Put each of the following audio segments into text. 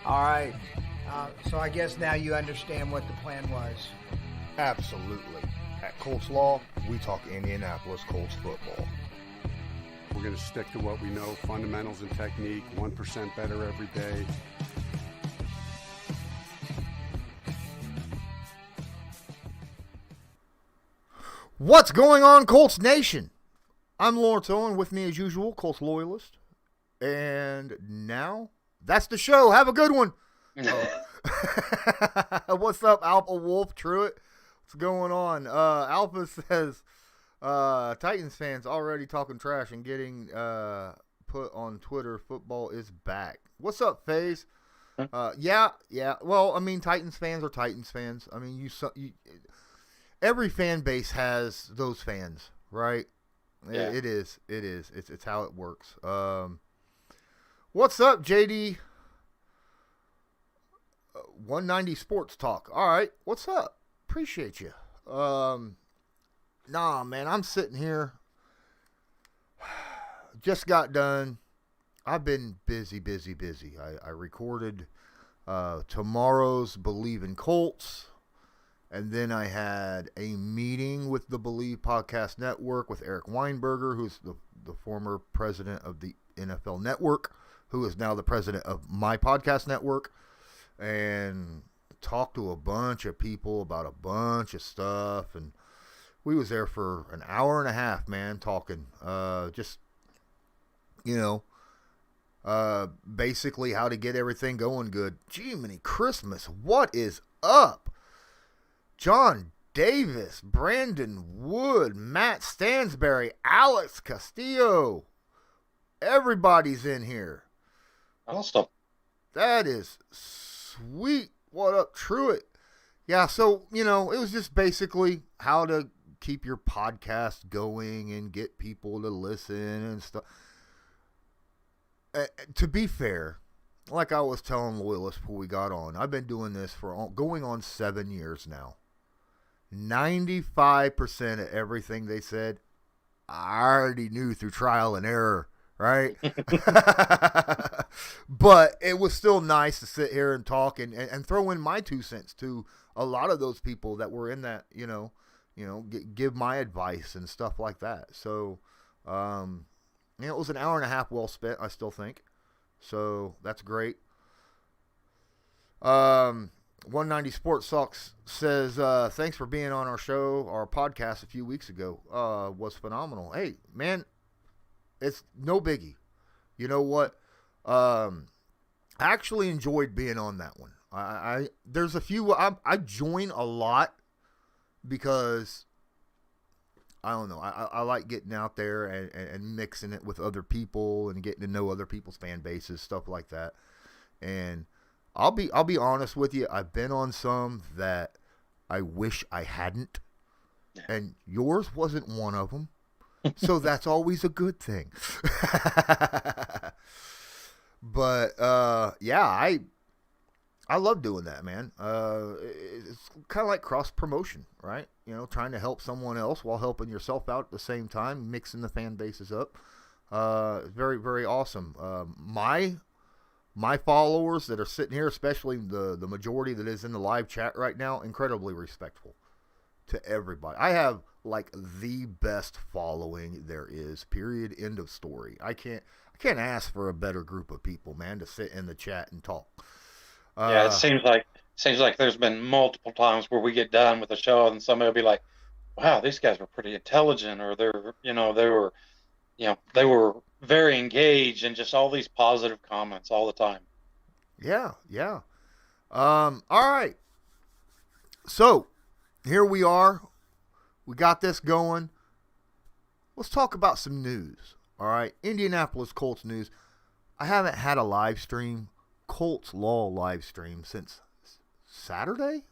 All right. So I guess now you understand what the plan was. Absolutely. At Colts Law, we talk Indianapolis Colts football. We're going to stick to what we know, fundamentals and technique, 1% better every day. What's going on, Colts Nation? I'm Lawrence Owen, with me as usual, Colts Loyalist. And now, that's the show. Have a good one. What's up, Alpha Wolf Truitt? What's going on? Alpha says Titans fans already talking trash and getting put on Twitter. Football is back. What's up, FaZe? Yeah. Well, I mean, Titans fans are Titans fans. I mean, every fan base has those fans, right? Yeah. It is. It's how it works. What's up, JD? 190 Sports Talk. All right. What's up? Appreciate you. Nah, man, I'm sitting here. Just got done. I've been busy. I recorded tomorrow's Believe in Colts. And then I had a meeting with the Believe Podcast Network with Eric Weinberger, who's the former president of the NFL Network, who is now the president of my podcast network, and talked to a bunch of people about a bunch of stuff. And we was there for an hour and a half, man, talking basically how to get everything going good. Jiminy Christmas, what is up? John Davis, Brandon Wood, Matt Stansberry, Alex Castillo. Everybody's in here. Awesome. That is sweet. What up, Truitt? Yeah, so, it was just basically how to keep your podcast going and get people to listen and stuff. To be fair, like I was telling Loyalists before we got on, I've been doing this for going on 7 years now. 95% of everything they said, I already knew through trial and error, right? But it was still nice to sit here and talk and throw in my 2 cents to a lot of those people that were in that, give my advice and stuff like that. So, it was an hour and a half well spent, I still think. So that's great. 190 Sports Talks says, thanks for being on our show, our podcast a few weeks ago. Was phenomenal. Hey, man, it's no biggie. You know what? I actually enjoyed being on that one. There's a few, I join a lot because, I don't know, I like getting out there and mixing it with other people and getting to know other people's fan bases, stuff like that. And I'll be honest with you. I've been on some that I wish I hadn't, and yours wasn't one of them. So that's always a good thing. But I love doing that, man. It's kind of like cross promotion, right? Trying to help someone else while helping yourself out at the same time, mixing the fan bases up. Very, very awesome. My followers that are sitting here, especially the majority that is in the live chat right now, incredibly respectful to everybody. I have like the best following there is, period, end of story. I can't ask for a better group of people, man, to sit in the chat and talk. It seems like there's been multiple times where we get done with the show and somebody will be like, wow, these guys were pretty intelligent, or they were very engaged, and just all these positive comments all the time. Yeah. All right. So here we are. We got this going. Let's talk about some news. All right. Indianapolis Colts news. I haven't had a live stream, Colts Law live stream, since Saturday.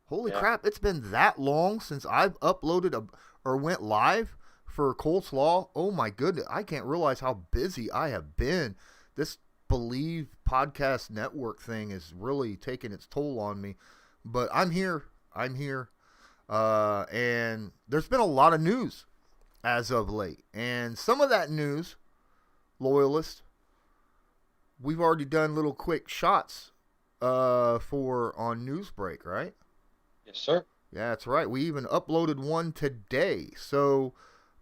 Holy crap. It's been that long since I've uploaded or went live for Colts Law. Oh my goodness. I can't realize how busy I have been. This Believe Podcast Network thing is really taking its toll on me. But I'm here. And there's been a lot of news as of late. And some of that news, Loyalist, we've already done little quick shots for on Newsbreak, right? Yes, sir. Yeah, that's right. We even uploaded one today. So,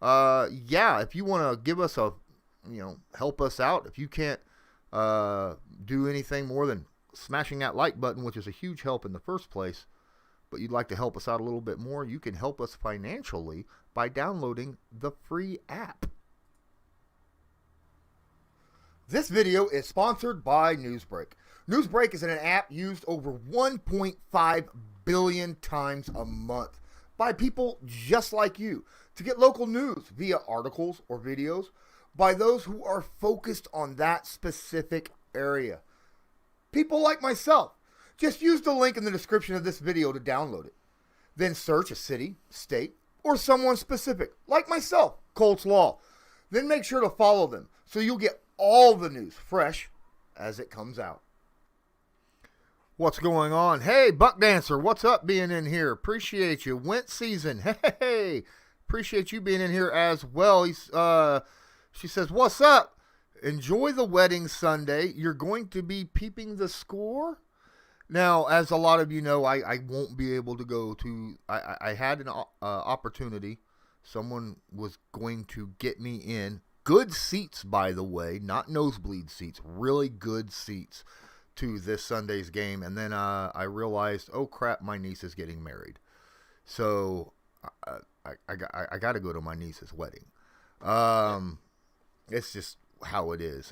yeah, if you want to give us help us out, if you can't do anything more than smashing that like button, which is a huge help in the first place, but you'd like to help us out a little bit more, you can help us financially by downloading the free app. This video is sponsored by Newsbreak. Newsbreak is an app used over 1.5 billion times a month by people just like you to get local news via articles or videos by those who are focused on that specific area. People like myself. Just use the link in the description of this video to download it. Then search a city, state, or someone specific, like myself, Colts Law. Then make sure to follow them so you'll get all the news fresh as it comes out. What's going on? Hey, Buck Dancer, what's up being in here? Appreciate you. Went season. Hey, appreciate you being in here as well. She says, what's up? Enjoy the wedding Sunday. You're going to be peeping the score? Now, as a lot of you know, I won't be able to go to... I had an opportunity. Someone was going to get me in. Good seats, by the way. Not nosebleed seats. Really good seats to this Sunday's game. And then I realized, oh, crap, my niece is getting married. So I got to go to my niece's wedding. It's just how it is.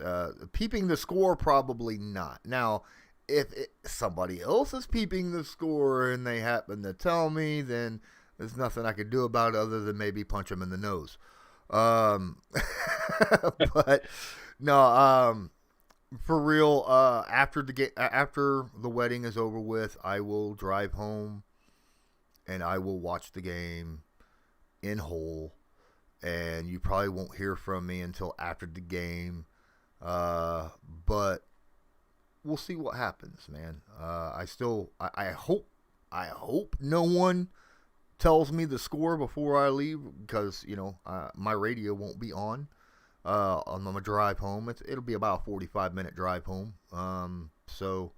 Peeping the score, probably not. Now, if somebody else is peeping the score and they happen to tell me, then there's nothing I could do about it other than maybe punch them in the nose. But no, for real, after the wedding is over with, I will drive home and I will watch the game in whole. And you probably won't hear from me until after the game. But we'll see what happens, man. I hope no one tells me the score before I leave, because, my radio won't be on my drive home. It'll be about a 45-minute drive home. So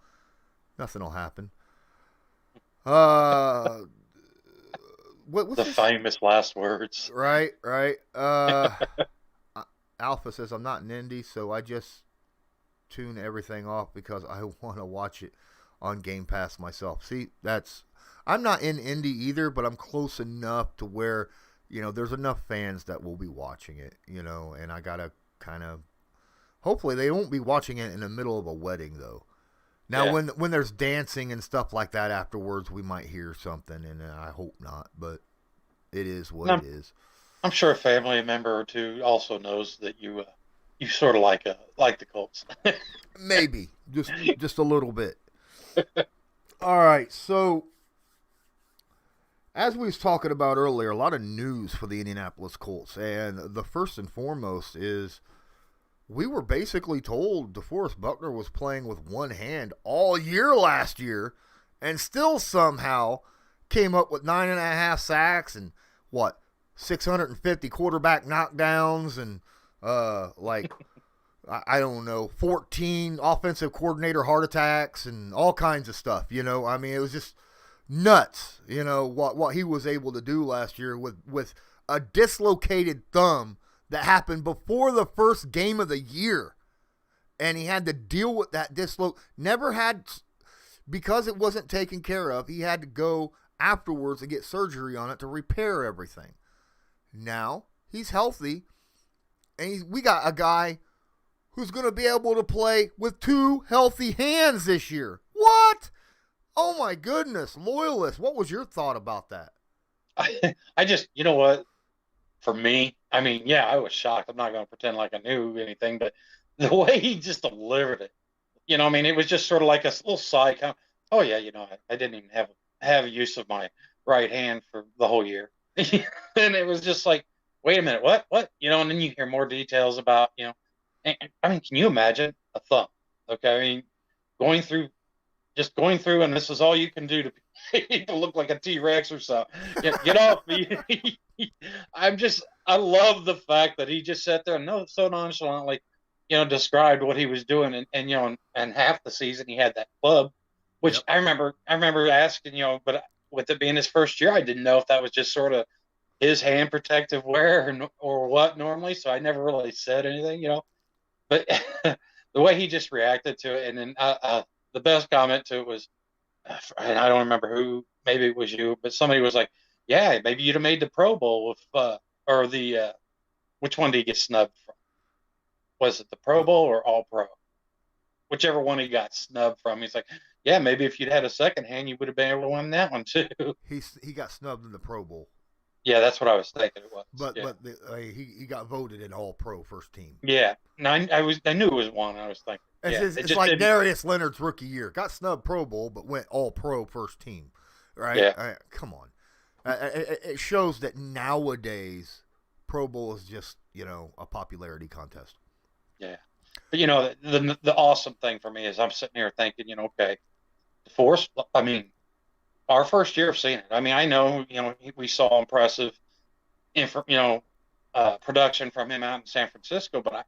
nothing will happen. What's the this? famous last words. Right. Alpha says, I'm not in Indy, so I just tune everything off because I want to watch it on Game Pass myself. See, I'm not in Indy either, but I'm close enough to where, there's enough fans that will be watching it, and I got to kind of, hopefully they won't be watching it in the middle of a wedding, though. Now, Yeah. when there's dancing and stuff like that afterwards, we might hear something, and I hope not, but it is what it is. I'm sure a family member or two also knows that you sort of like the Colts. Maybe just a little bit. All right, so as we was talking about earlier, a lot of news for the Indianapolis Colts, and the first and foremost is we were basically told DeForest Buckner was playing with one hand all year last year, and still somehow came up with 9.5 sacks and 650 quarterback knockdowns and I don't know, 14 offensive coordinator heart attacks and all kinds of stuff. I mean, it was just nuts. What he was able to do last year with a dislocated thumb that happened before the first game of the year. And he had to deal with that because it wasn't taken care of, he had to go afterwards and get surgery on it to repair everything. Now, he's healthy, and we got a guy who's going to be able to play with two healthy hands this year. What? Oh, my goodness. Loyalist, what was your thought about that? I just, what? For me, I mean, yeah, I was shocked. I'm not going to pretend like I knew anything, but the way he just delivered it, I mean, it was just sort of like a little side comment. Oh, yeah, I didn't even have use of my right hand for the whole year. And it was just like, wait a minute, what? And then you hear more details about, I mean, can you imagine a thumb? Okay, I mean, going through, and this is all you can do to look like a T-Rex or something. Get off me. I love the fact that he just sat there and so nonchalantly, described what he was doing, and half the season he had that club which Yep. I remember asking, but with it being his first year, I didn't know if that was just sort of his hand protective wear or what normally. So I never really said anything. But the way he just reacted to it, and then the best comment to it was, and I don't remember who, maybe it was you, but somebody was like, "Yeah, maybe you'd have made the Pro Bowl or the which one did he get snubbed from? Was it the Pro Bowl or All Pro? Whichever one he got snubbed from." He's like, "Yeah, maybe if you'd had a second hand, you would have been able to win that one too." He got snubbed in the Pro Bowl. Yeah, that's what I was thinking it was. But yeah. He got voted in All Pro first team. Yeah, no, I knew it was one. I was thinking. It's like Darius Leonard's rookie year. Got snubbed Pro Bowl, but went All Pro first team. Right? Yeah. Come on. It shows that nowadays Pro Bowl is just a popularity contest. Yeah, but the awesome thing for me is I'm sitting here thinking, okay, DeForest. I mean, our first year of seeing it. I mean, I know we saw impressive, production from him out in San Francisco, but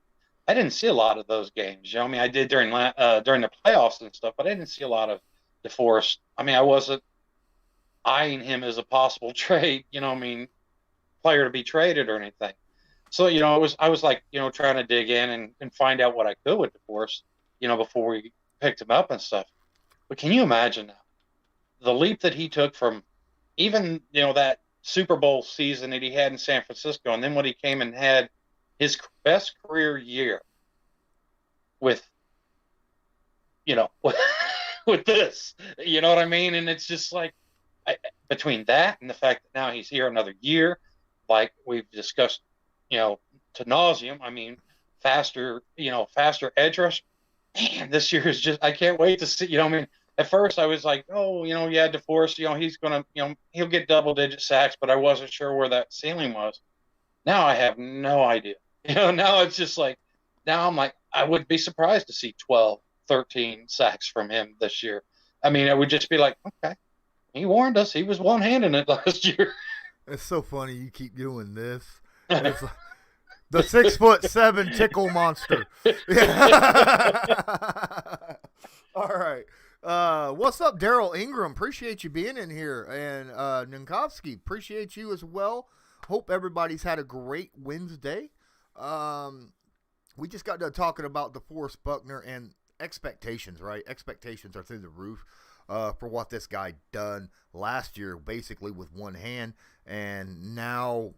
I didn't see a lot of those games. I mean, I did during the playoffs and stuff, but I didn't see a lot of DeForest. I mean, I wasn't eyeing him as a possible trade. Player to be traded or anything. So I was like trying to dig in and find out what I could with DeForest, before we picked him up and stuff. But can you imagine now the leap that he took from even that Super Bowl season that he had in San Francisco, and then when he came and had his best career year with with this, you know what I mean? And it's just like between that and the fact that now he's here another year, like we've discussed, to nauseum. I mean, faster edge rush. Man, this year is just, I can't wait to see. I mean, at first I was like, oh, yeah, DeForest, he's gonna, he'll get double-digit sacks, but I wasn't sure where that ceiling was. Now I have no idea. Now it's just like, now I'm like, I wouldn't be surprised to see 12, 13 sacks from him this year. I mean, it would just be like, okay, he warned us. He was one-handing it last year. It's so funny you keep doing this. It's like the 6'7" tickle monster. All right. What's up, Daryl Ingram? Appreciate you being in here. And Ninkovsky, appreciate you as well. Hope everybody's had a great Wednesday. We just got done talking about DeForest Buckner and expectations, right? Expectations are through the roof for what this guy done last year, basically with one hand, and now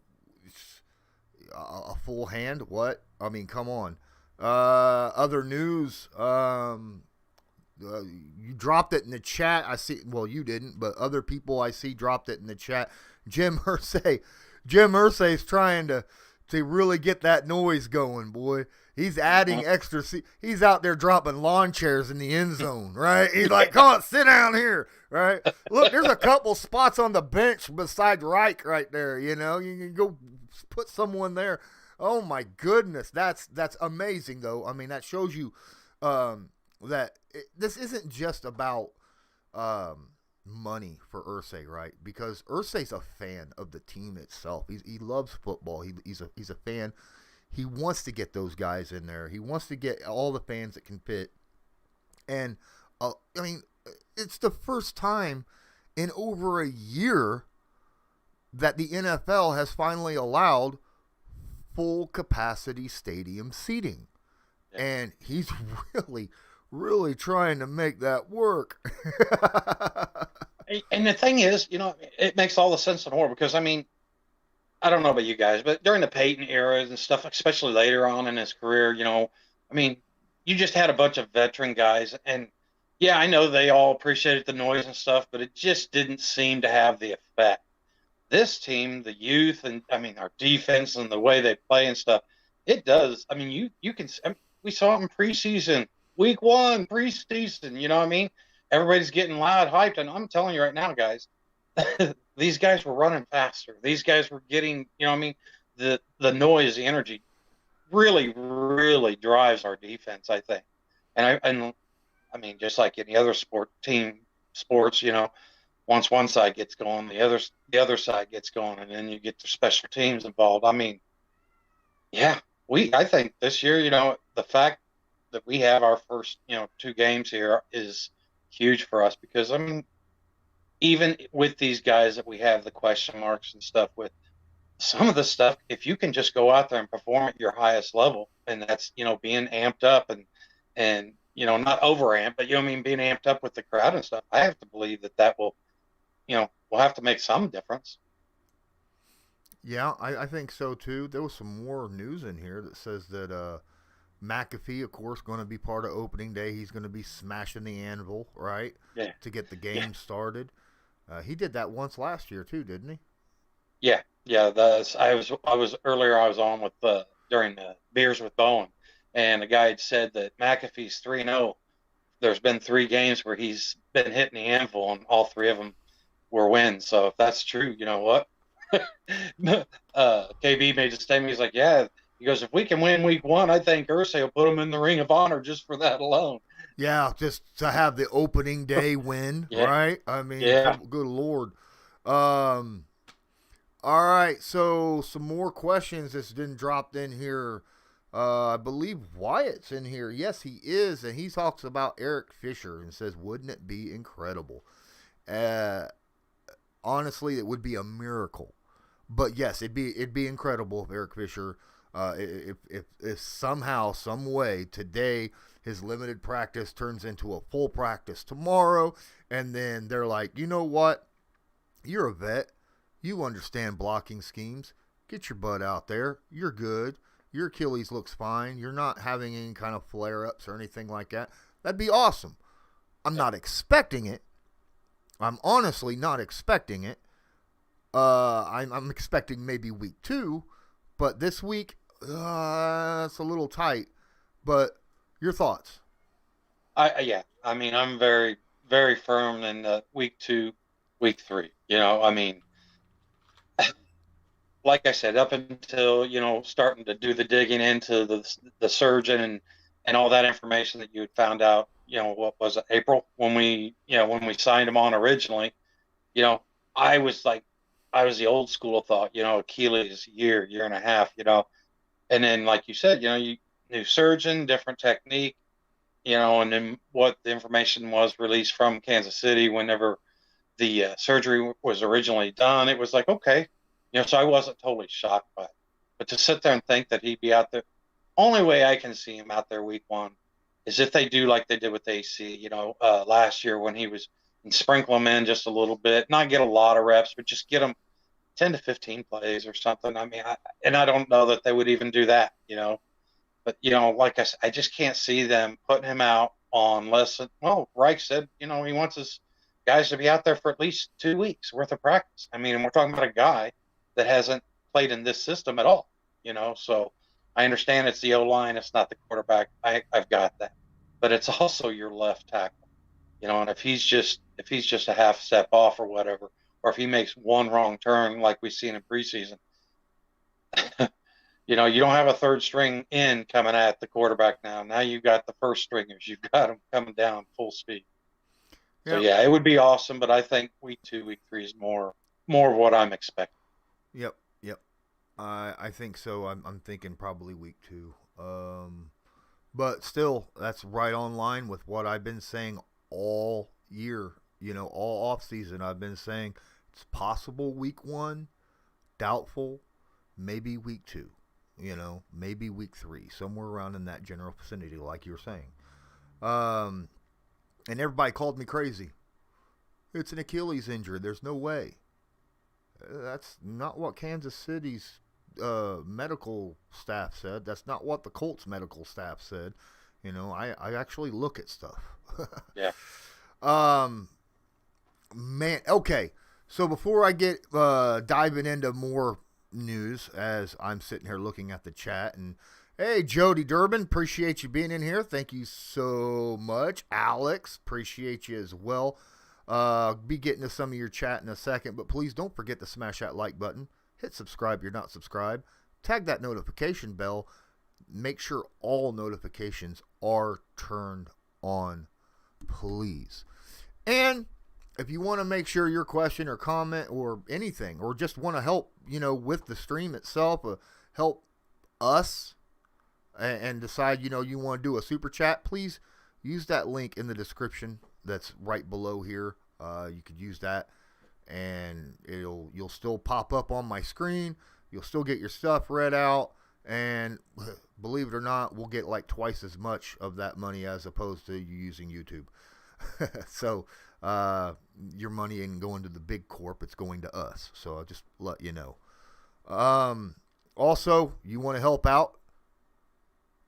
a full hand. What? I mean, come on. Other news. You dropped it in the chat. I see. Well, you didn't, but other people I see dropped it in the chat. Jim Irsay's trying to really get that noise going, boy. He's adding extra. He's out there dropping lawn chairs in the end zone, right? He's like, come on, sit down here, right? Look, there's a couple spots on the bench beside Reich right there. You can go put someone there. Oh my goodness, that's amazing though. I mean, that shows you that this isn't just about money for Irsay, right? Because Irsay's a fan of the team itself. He loves football. He's a fan. He wants to get those guys in there. He wants to get all the fans that can fit. And I mean, it's the first time in over a year that the NFL has finally allowed full capacity stadium seating. Yeah. And he's really trying to make that work. And the thing is, it makes all the sense in the world because, I mean, I don't know about you guys, but during the Peyton era and stuff, especially later on in his career, I mean, you just had a bunch of veteran guys. And, yeah, I know they all appreciated the noise and stuff, but it just didn't seem to have the effect. This team, the youth, and, I mean, our defense and the way they play and stuff, it does. I mean, you can – we saw it in preseason. Week 1, preseason, you know what I mean? Everybody's getting loud, hyped, and I'm telling you right now, guys, these guys were running faster. These guys were getting, the noise, the energy really, really drives our defense, I think. And I mean, just like any other sports, once one side gets going, the other side gets going, and then you get the special teams involved. I mean, yeah, I think this year, the fact that we have our first, 2 games here is huge for us because, I mean, even with these guys that we have the question marks and stuff with, some of the stuff, if you can just go out there and perform at your highest level, and that's, being amped up and, not over amped, but, I mean, being amped up with the crowd and stuff, I have to believe that will, will have to make some difference. Yeah, I think so too. There was some more news in here that says that McAfee, of course, going to be part of opening day. He's going to be smashing the anvil, right? Yeah. To get the game started. He did that once last year too, didn't he? Yeah. Yeah. I was earlier, I was on with during the beers with Owen, and the guy had said that McAfee's 3-0. There's been 3 games where he's been hitting the anvil, and all 3 of them were wins. So if that's true, you know what? KB made a statement. He's like, yeah. He goes, if we can win week 1, I think Irsay will put him in the Ring of Honor just for that alone. Yeah, just to have the opening day win, Yeah. right? I mean, Yeah. good Lord. All right, so some more questions that's been dropped in here. I believe Wyatt's in here. Yes, he is, and he talks about Eric Fisher and says, wouldn't it be incredible? Honestly, it would be a miracle. But yes, it'd be incredible if Eric Fisher, if somehow, some way today his limited practice turns into a full practice tomorrow, and then they're like, you know what? You're a vet. You understand blocking schemes. Get your butt out there. You're good. Your Achilles looks fine. You're not having any kind of flare-ups or anything like that. That'd be awesome. I'm not expecting it. I'm honestly not expecting it. I'm expecting maybe week 2, but this week, it's a little tight. But your thoughts? Yeah. I mean, I'm very, very firm in week 2, week 3. I mean, like I said, up until, starting to do the digging into the surgeon and all that information that you had found out, what was it, April, when we signed him on originally, I was the old school thought, Achilles, year and a half, and then, like you said, new surgeon, different technique, and then what the information was released from Kansas City whenever the surgery was originally done, it was like, okay, so I wasn't totally shocked by it. But to sit there and think that he'd be out there, only way I can see him out there week 1 is if they do like they did with AC, last year when he was, and sprinkle him in just a little bit, not get a lot of reps, but just get him 10 to 15 plays or something. I mean, I don't know that they would even do that, but, like I said, I just can't see them putting him out on less than, well, Reich said, he wants his guys to be out there for at least 2 weeks worth of practice. I mean, and we're talking about a guy that hasn't played in this system at all, so I understand it's the O-line, it's not the quarterback. I've got that, but it's also your left tackle, and if he's just a half step off or whatever, or if he makes one wrong turn like we've seen in preseason, you don't have a third string in coming at the quarterback now. Now you've got the first stringers. You've got them coming down full speed. Yep. So, yeah, it would be awesome, but I think week 2, week 3 is more of what I'm expecting. Yep. I think so. I'm thinking probably week 2. But still, that's right on line with what I've been saying all year. All off season, I've been saying it's possible week 1, doubtful, maybe week 2. Maybe week 3, somewhere around in that general vicinity, like you're saying. And everybody called me crazy. It's an Achilles injury. There's no way. That's not what Kansas City's medical staff said. That's not what the Colts medical staff said. I actually look at stuff. Yeah. Man, okay. So before I get diving into more news, as I'm sitting here looking at the chat, and hey, Jody Durbin, appreciate you being in here. Thank you so much. Alex, appreciate you as well. Be getting to some of your chat in a second, but please don't forget to smash that like button. Hit subscribe if you're not subscribed. Tag that notification bell. Make sure all notifications are turned on, please. And if you want to make sure your question or comment or anything, or just want to help, with the stream itself, help us and decide, you want to do a super chat, please use that link in the description that's right below here. You could use that, and you'll still pop up on my screen. You'll still get your stuff read out, and believe it or not, we'll get like twice as much of that money as opposed to you using YouTube. So your money ain't going to the big corp, it's going to us. So I'll just let you know. Also, you want to help out?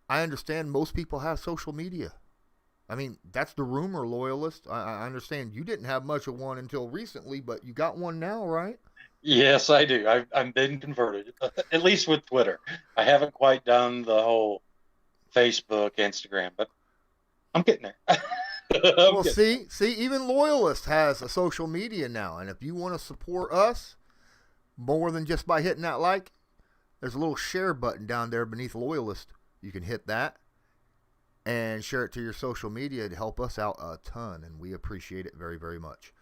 I understand most people have social media. I mean, that's the rumor, Loyalist. I understand you didn't have much of one until recently, but you got one now, right? Yes, I do. I've been converted, at least with Twitter. I haven't quite done the whole Facebook, Instagram, but I'm getting there. Well, see, even Loyalist has a social media now, and if you want to support us more than just by hitting that like, there's a little share button down there beneath Loyalist. You can hit that and share it to your social media to help us out a ton, and we appreciate it very, very much.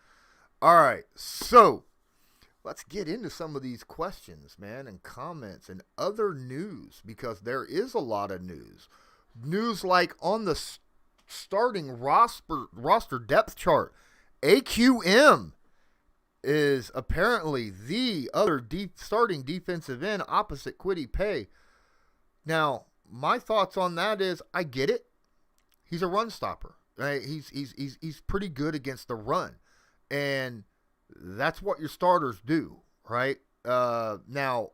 All right, so let's get into some of these questions, man, and comments and other news, because there is a lot of news. News like on the starting roster depth chart, AQM is apparently the other starting defensive end opposite Kwity Paye. Now, my thoughts on that is, I get it. He's a run stopper. Right? He's pretty good against the run, and that's what your starters do, right? Now,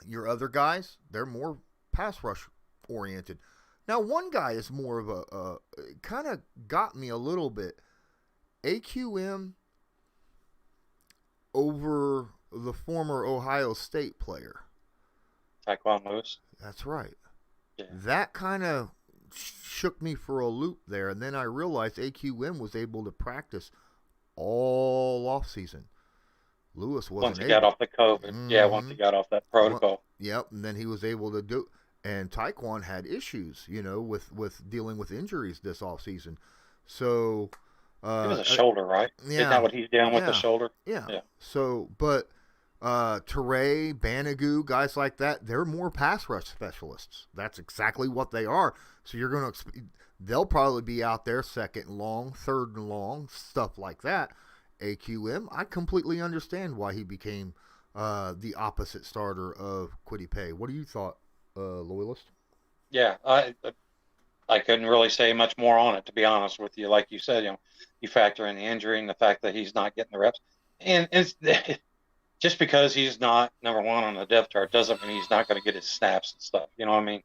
your other guys, they're more pass rush oriented. Now, one guy is more of a kind of got me a little bit. AQM over the former Ohio State player. Taekwon Lewis. That's right. Yeah. That kind of shook me for a loop there, and then I realized AQM was able to practice all off season. Lewis wasn't once he got off the COVID. Mm-hmm. Yeah, once he got off that protocol. Yep, and then he was able to do. And Taekwon had issues, with dealing with injuries this off season. So it was a shoulder, right? Yeah. Isn't that what he's doing with the shoulder? Yeah. So, but Teray, Banagoo, guys like that, they're more pass rush specialists. That's exactly what they are. So you're going to, they'll probably be out there second and long, third and long, stuff like that. AQM, I completely understand why he became the opposite starter of Kwity Paye. What do you thought, Loyalist? Yeah, I couldn't really say much more on it, to be honest with you. Like you said, you factor in the injury and the fact that he's not getting the reps, and it's just because he's not number one on the depth chart doesn't mean he's not going to get his snaps and stuff. You know what I mean?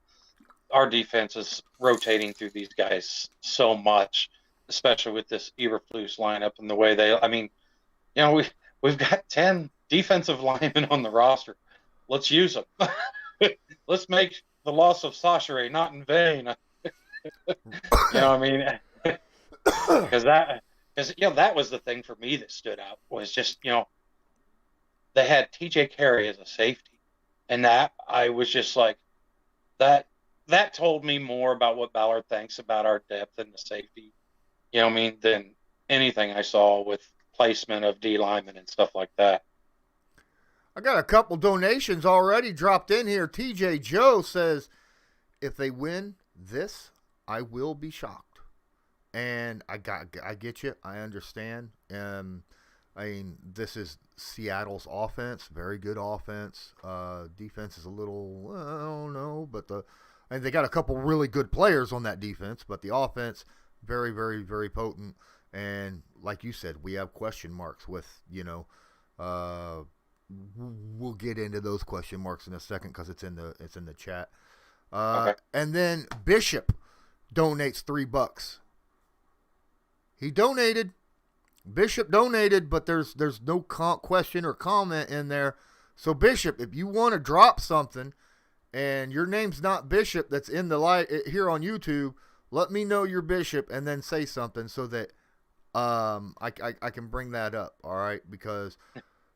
Our defense is rotating through these guys so much, especially with this Eberflus lineup and the way we've got 10 defensive linemen on the roster. Let's use them. Let's make the loss of Sachere not in vain. You know what I mean? Because that was the thing for me that stood out, was just, they had TJ Carey as a safety, and that I was just like, that told me more about what Ballard thinks about our depth and the safety, than anything I saw with placement of D linemen and stuff like that. I got a couple donations already dropped in here. TJ Joe says, if they win this, I will be shocked. And I get you. I understand. This is Seattle's offense, very good offense. Defense is a little, I don't know, but they got a couple really good players on that defense, but the offense, very, very, very potent. And like you said, we have question marks with, we'll get into those question marks in a second because it's in the chat. Okay. And then Bishop donates $3. He donated. Bishop donated, but there's no question or comment in there. So Bishop, if you want to drop something and your name's not Bishop that's in the light here on YouTube, let me know you're Bishop and then say something so that I can bring that up. All right, because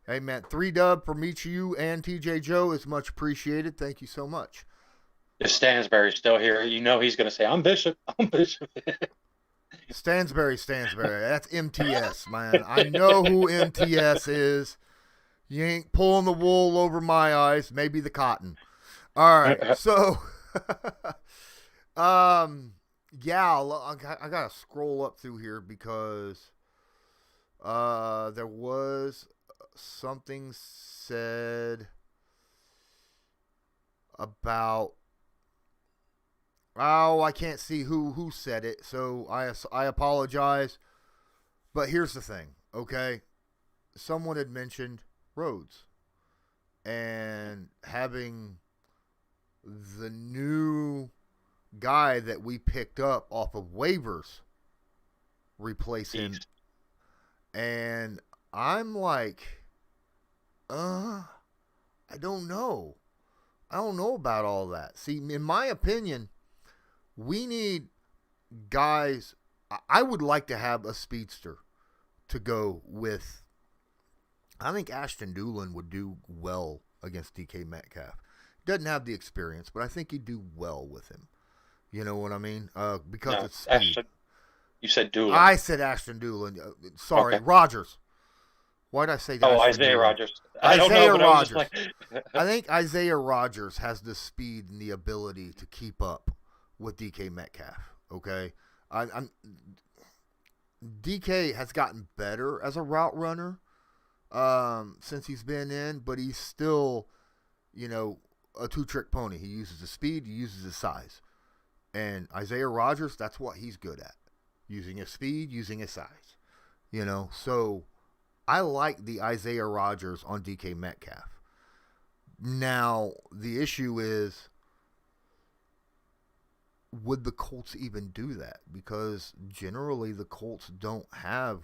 hey man, 3-dub from each of you and TJ Joe is much appreciated. Thank you so much. If Stansberry's still here, he's going to say, I'm Bishop. Stansberry. That's MTS, man. I know who MTS is. You ain't pulling the wool over my eyes. Maybe the cotton. All right. So, Yeah, I got to scroll up through here because there was something said about. Oh, I can't see who said it, so I apologize. But here's the thing, okay? Someone had mentioned Rhodes and having the new guy that we picked up off of waivers replace him. And I'm like, I don't know. I don't know about all that. See, in my opinion, we need guys. I would like to have a speedster to go with. I think Ashton Doolin would do well against DK Metcalf. Doesn't have the experience, but I think he'd do well with him. You know what I mean? Because No, it's speed. Ashton, you said Doolin. I said Ashton Doolin. Sorry, Okay. Rogers. Why did I say that? Oh, Isaiah Rogers. I don't Isaiah know, but I was Rogers. just like, I think Isaiah Rogers has the speed and the ability to keep up with DK Metcalf. Okay, I'm DK has gotten better as a route runner since he's been in, but he's still, a two-trick pony. He uses his speed, he uses his size, and Isaiah Rogers, that's what he's good at, using his speed, using his size. So I like the Isaiah Rogers on DK Metcalf. Now, the issue is, would the Colts even do that? Because generally the Colts don't have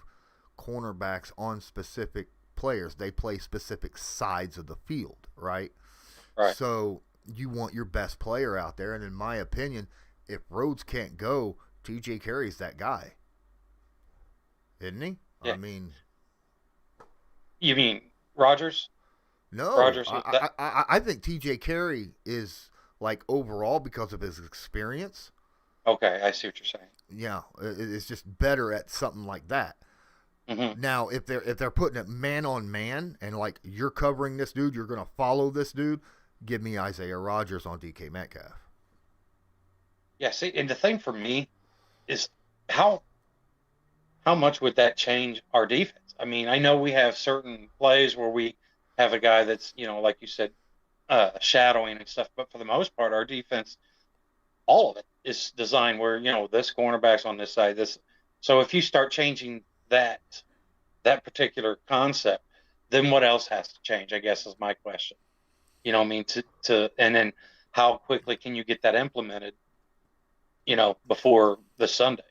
cornerbacks on specific players. They play specific sides of the field, right? Right. So you want your best player out there. And in my opinion, if Rhodes can't go, TJ Carey's that guy. Isn't he? Yeah. I mean... You mean Rogers? No, Rogers. I think TJ Carey is, like, overall, because of his experience. Okay, I see what you're saying. Yeah, it's just better at something like that. Mm-hmm. Now, if they're putting it man on man and, like, you're covering this dude, you're going to follow this dude, give me Isaiah Rogers on DK Metcalf. Yeah, see, and the thing for me is how much would that change our defense? I mean, I know we have certain plays where we have a guy that's, like you said, shadowing and stuff, but for the most part, our defense, all of it is designed where, this cornerback's on this side, this. So if you start changing that particular concept, then what else has to change, I guess, is my question. And then how quickly can you get that implemented, before the Sunday?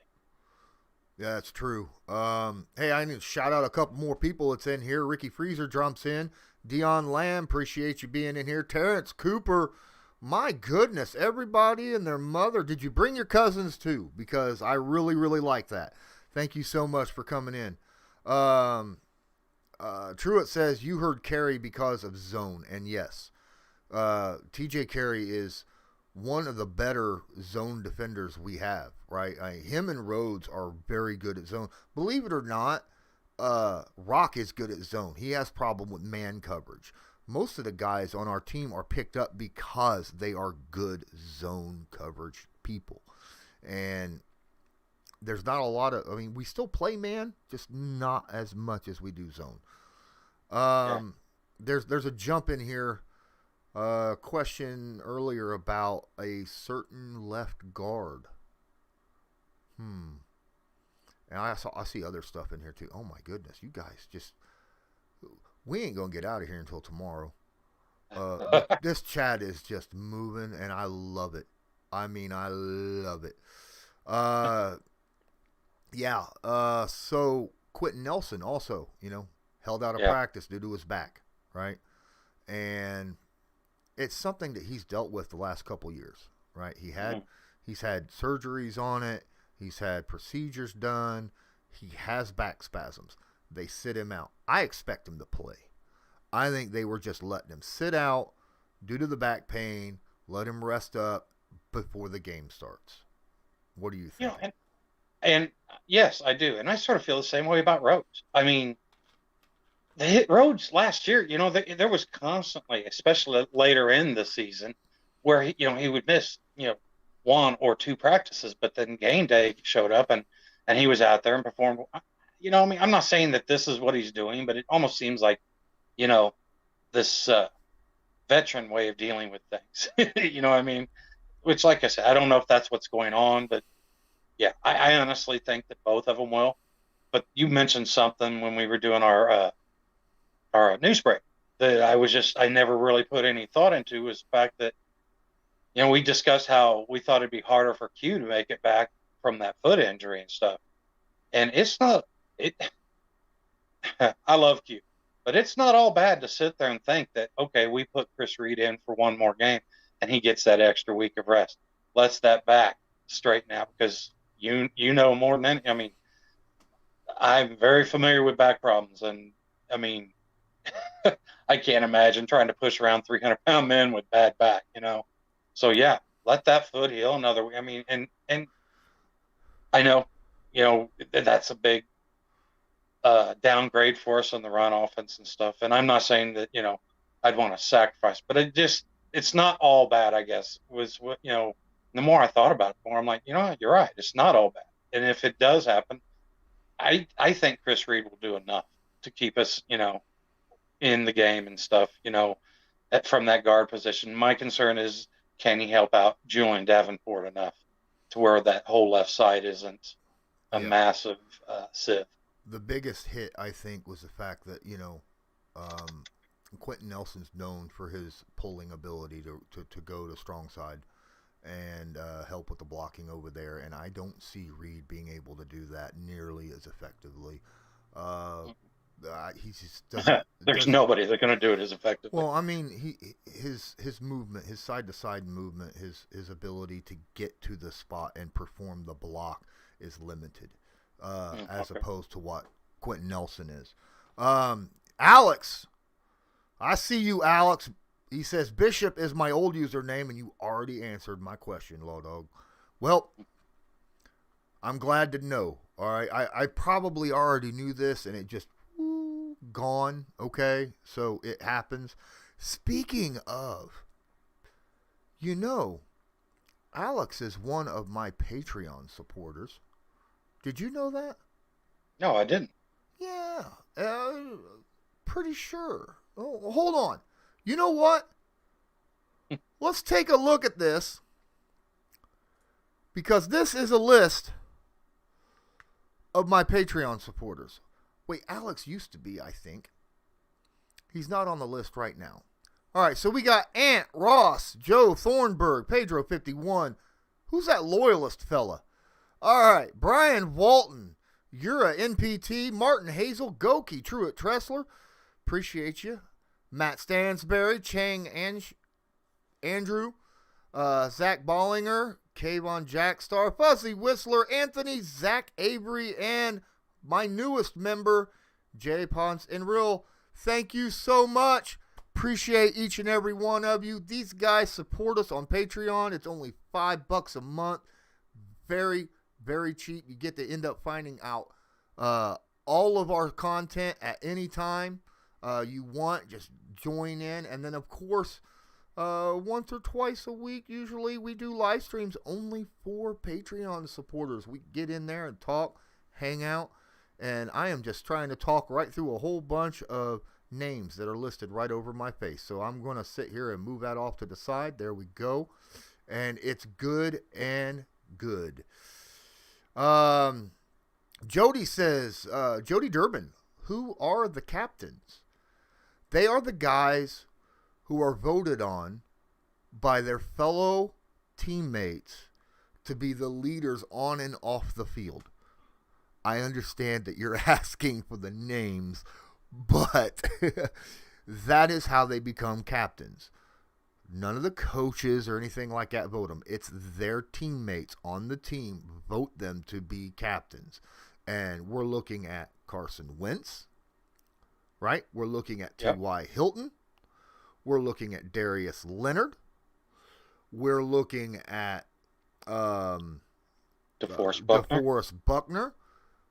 Yeah, that's true. Hey, I need to shout out a couple more people that's in here. Ricky Freezer jumps in. Dion Lamb, appreciate you being in here. Terrence Cooper, my goodness, everybody and their mother. Did you bring your cousins too? Because I really, really like that. Thank you so much for coming in. Truett says you heard Carey because of zone, and yes, TJ Carey is one of the better zone defenders we have, right? Him and Rhodes are very good at zone. Believe it or not, Rock is good at zone. He has problem with man coverage. Most of the guys on our team are picked up because they are good zone coverage people. And there's not a lot of, we still play man, just not as much as we do zone. There's a jump in here. Question earlier about a certain left guard. And I see other stuff in here too. Oh my goodness, you guys we ain't gonna get out of here until tomorrow. But this chat is just moving, and I love it. I love it. So Quentin Nelson also, held out of practice due to his back, right? And it's something that he's dealt with the last couple years, right? He's had surgeries on it. He's had procedures done. He has back spasms. They sit him out. I expect him to play. I think they were just letting him sit out due to the back pain, let him rest up before the game starts. What do you think? And yes, I do. And I sort of feel the same way about Rhodes. They hit Rhodes last year. There was constantly, especially later in the season, where he would miss, 1 one or two practices, but then game day showed up and he was out there and performed. You know, I mean, I'm not saying that this is what he's doing, but it almost seems like, you know, this veteran way of dealing with things. You know what I mean? Which, like I said, I don't know if that's what's going on, but yeah, I honestly think that both of them will. But you mentioned something when we were doing our news break that I never really put any thought into, was the fact that, you know, we discussed how we thought it'd be harder for Q to make it back from that foot injury and stuff. And it's not, I love Q, but it's not all bad to sit there and think that, okay, we put Chris Reed in for one more game and he gets that extra week of rest. Let's that back straighten out, because you know more than any, I mean, I'm very familiar with back problems, and I mean, I can't imagine trying to push around 300-pound men with bad back, you know? So yeah, let that foot heal another way. I mean, and I know, you know, that's a big downgrade for us on the run offense and stuff. And I'm not saying that, you know, I'd want to sacrifice, but it's not all bad, I guess, was what, you know, the more I thought about it, the more I'm like, you know, you're right. It's not all bad. And if it does happen, I think Chris Reed will do enough to keep us, you know, in the game and stuff, you know, from that guard position. My concern is, can he help out Julian Davenport enough to where that whole left side isn't a massive sieve? The biggest hit, I think, was the fact that, you know, Quentin Nelson's known for his pulling ability to go to strong side and help with the blocking over there, and I don't see Reed being able to do that nearly as effectively. He just doesn't. There's nobody that's going to do it as effectively. Well, I mean, his movement, his side to side movement, his ability to get to the spot and perform the block is limited, as opposed to what Quentin Nelson is. Alex, I see you, Alex. He says, Bishop is my old username, and you already answered my question, Law Dog. Well, I'm glad to know. All right, I probably already knew this, and it just gone. Okay, so it happens. Speaking of, you know, Alex is one of my Patreon supporters. Did you know that? No, I didn't. Yeah, pretty sure. Oh, hold on. You know what? Let's take a look at this, because this is a list of my Patreon supporters. Wait, Alex used to be, I think. He's not on the list right now. All right, so we got Ant, Ross, Joe Thornburg, Pedro 51. Who's that Loyalist fella? All right, Brian Walton, Yura NPT, Martin Hazel, Goki, Truett Tressler. Appreciate you. Matt Stansberry, Chang Andrew, Zach Ballinger, Kayvon Jackstar, Fuzzy Whistler, Anthony, Zach Avery, and my newest member, Jay Ponce and Real. Thank you so much. Appreciate each and every one of you. These guys support us on Patreon. It's only $5 a month. Very, very cheap. You get to end up finding out all of our content at any time you want. Just join in. And then, of course, once or twice a week, usually, we do live streams only for Patreon supporters. We get in there and talk, hang out. And I am just trying to talk right through a whole bunch of names that are listed right over my face. So I'm going to sit here and move that off to the side. There we go. And it's good and good. Jody says, Jody Durbin, who are the captains? They are the guys who are voted on by their fellow teammates to be the leaders on and off the field. I understand that you're asking for the names, but that is how they become captains. None of the coaches or anything like that vote them. It's their teammates on the team vote them to be captains. And we're looking at Carson Wentz, right? We're looking at T.Y. Hilton. We're looking at Darius Leonard. We're looking at DeForest Buckner.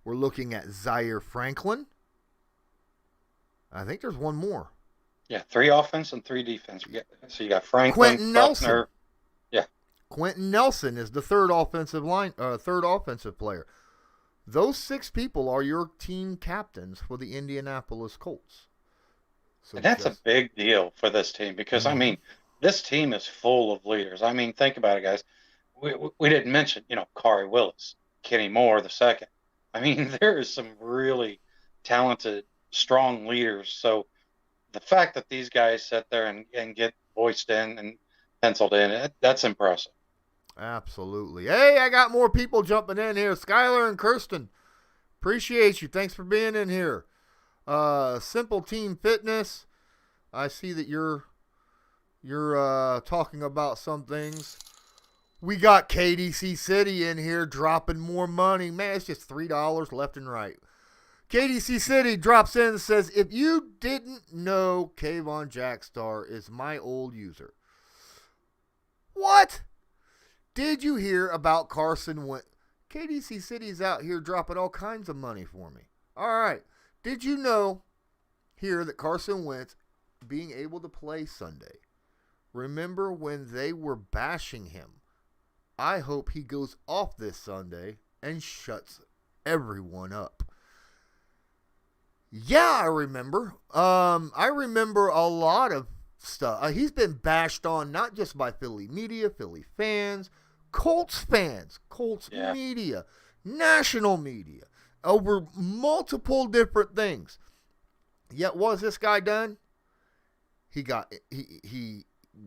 We're looking at Zaire Franklin. I think there's one more. Yeah, 3 offense and 3 defense. So you got Franklin, Quentin Buckner. Nelson. Yeah. Quentin Nelson is the third offensive player. Those 6 people are your team captains for the Indianapolis Colts. So And that's a big deal for this team because, I mean, this team is full of leaders. I mean, think about it, guys. We didn't mention, Kari Willis, Kenny Moore the second. I mean, there is some really talented, strong leaders. So the fact that these guys sit there and get voiced in and penciled in, that's impressive. Absolutely. Hey, I got more people jumping in here. Skylar and Kirsten, appreciate you. Thanks for being in here. Simple Team Fitness, I see that you're talking about some things. We got KDC City in here dropping more money. Man, it's just $3 left and right. KDC City drops in and says, if you didn't know Kayvon Jackstar is my old user. What? Did you hear about Carson Wentz? KDC City's out here dropping all kinds of money for me. All right. Did you know here that Carson Wentz being able to play Sunday? Remember when they were bashing him? I hope he goes off this Sunday and shuts everyone up. Yeah, I remember. I remember a lot of stuff. He's been bashed on not just by Philly media, Philly fans, Colts media, national media, over multiple different things. Yet what has this guy done?